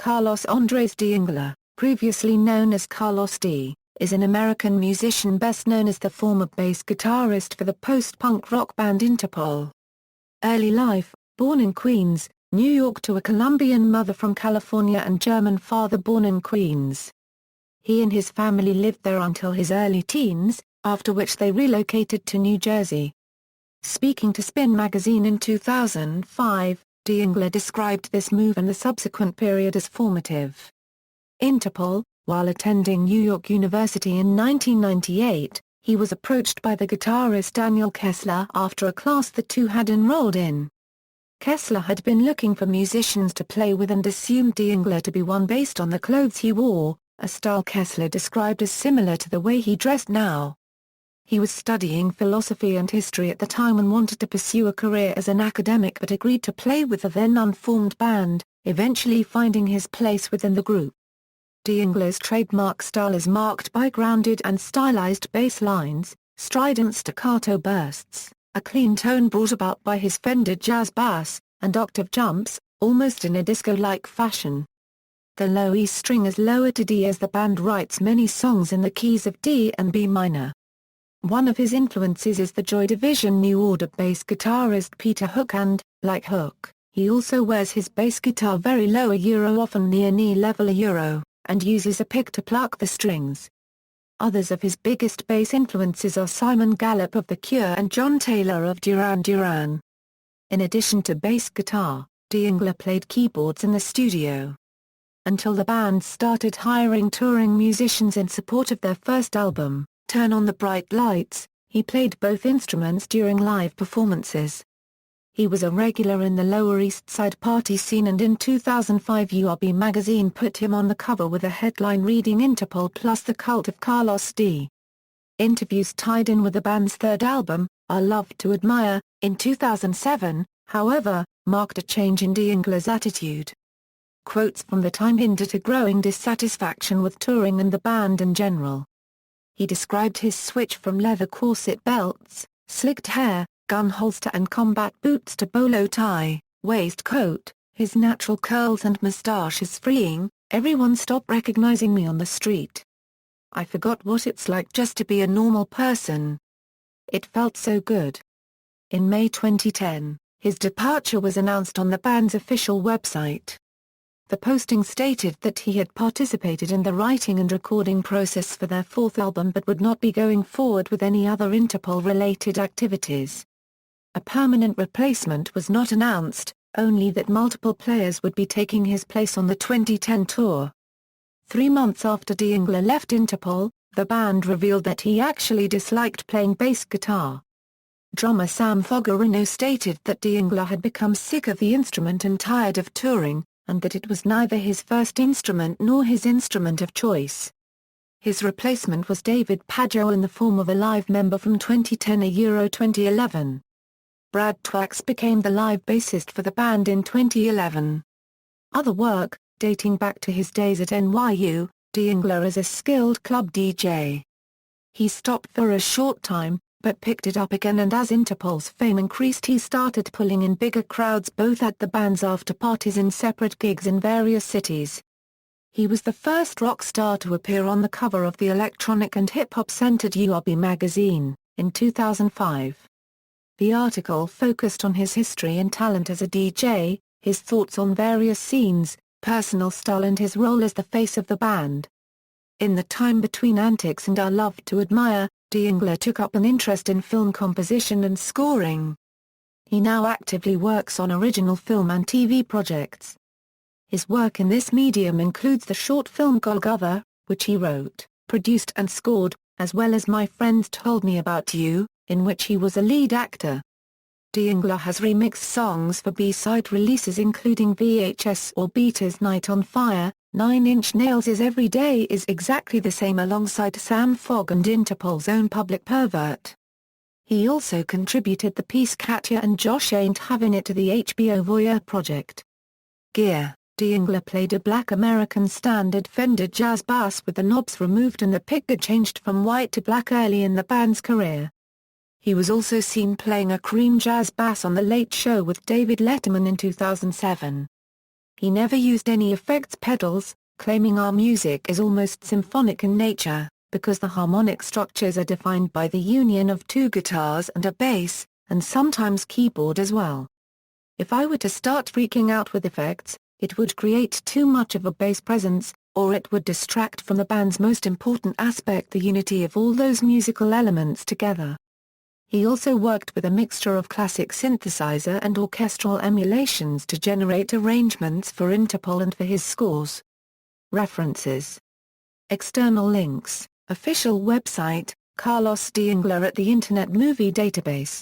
Carlos Andres Dengler, previously known as Carlos D., is an American musician best known as the former bass guitarist for the post-punk rock band Interpol. Early life: born in Queens, New York to a Colombian mother from California and German father born in Queens. He and his family lived there until his early teens, after which they relocated to New Jersey. Speaking to Spin magazine in 2005, Dengler described this move and the subsequent period as formative. Interpol: while attending New York University in 1998, he was approached by the guitarist Daniel Kessler after a class the two had enrolled in. Kessler had been looking for musicians to play with and assumed Dengler to be one based on the clothes he wore, a style Kessler described as similar to the way he dressed now. He was studying philosophy and history at the time and wanted to pursue a career as an academic but agreed to play with the then unformed band, eventually finding his place within the group. Dengler's trademark style is marked by grounded and stylized bass lines, strident staccato bursts, a clean tone brought about by his Fender jazz bass, and octave jumps, almost in a disco-like fashion. The low E string is lowered to D as the band writes many songs in the keys of D and B minor. One of his influences is the Joy Division New Order bass guitarist Peter Hook and, like Hook, he also wears his bass guitar very low often near knee level and uses a pick to pluck the strings. Others of his biggest bass influences are Simon Gallup of The Cure and John Taylor of Duran Duran. In addition to bass guitar, Dengler played keyboards in the studio. Until the band started hiring touring musicians in support of their first album, Turn on the Bright Lights, he played both instruments during live performances. He was a regular in the Lower East Side party scene, and in 2005 URB magazine put him on the cover with a headline reading Interpol plus the cult of Carlos D. Interviews tied in with the band's third album, Our Love to Admire, in 2007, however, marked a change in Dengler's attitude. Quotes from the time hinted at a growing dissatisfaction with touring and the band in general. He described his switch from leather corset belts, slicked hair, gun holster and combat boots to bolo tie, waistcoat, his natural curls and mustache as freeing. Everyone stopped recognizing me on the street. I forgot what it's like just to be a normal person. It felt so good. In May 2010, his departure was announced on the band's official website. The posting stated that he had participated in the writing and recording process for their fourth album but would not be going forward with any other Interpol-related activities. A permanent replacement was not announced, only that multiple players would be taking his place on the 2010 tour. 3 months after Dengler left Interpol, the band revealed that he actually disliked playing bass guitar. Drummer Sam Fogarino stated that Dengler had become sick of the instrument and tired of touring, and that it was neither his first instrument nor his instrument of choice. His replacement was David Pageau in the form of a live member from 2010-2011. Brad Twax became the live bassist for the band in 2011. Other work, dating back to his days at NYU, Dengler is a skilled club DJ. He stopped for a short time, but picked it up again, and as Interpol's fame increased he started pulling in bigger crowds both at the band's after-parties and separate gigs in various cities. He was the first rock star to appear on the cover of the electronic and hip-hop-centered URB magazine, in 2005. The article focused on his history and talent as a DJ, his thoughts on various scenes, personal style and his role as the face of the band. In the time between Antics and Our Love to Admire, Dengler took up an interest in film composition and scoring. He now actively works on original film and TV projects. His work in this medium includes the short film Golgotha, which he wrote, produced and scored, as well as My Friends Told Me About You, in which he was a lead actor. Dengler has remixed songs for B-side releases including VHS or Beaters' Night on Fire, 9 Inch Nails' Every Day Is Exactly the Same alongside Sam Fogg and Interpol's own Public Pervert. He also contributed the piece Katya and Josh Ain't Having It to the HBO Voyeur project. Gear: Dengler played a black American Standard Fender jazz bass with the knobs removed and the picker changed from white to black early in the band's career. He was also seen playing a cream jazz bass on The Late Show with David Letterman in 2007. He never used any effects pedals, claiming our music is almost symphonic in nature, because the harmonic structures are defined by the union of two guitars and a bass, and sometimes keyboard as well. If I were to start freaking out with effects, it would create too much of a bass presence, or it would distract from the band's most important aspect, the unity of all those musical elements together. He also worked with a mixture of classic synthesizer and orchestral emulations to generate arrangements for Interpol and for his scores. References. External links, official website, Carlos Dengler at the Internet Movie Database.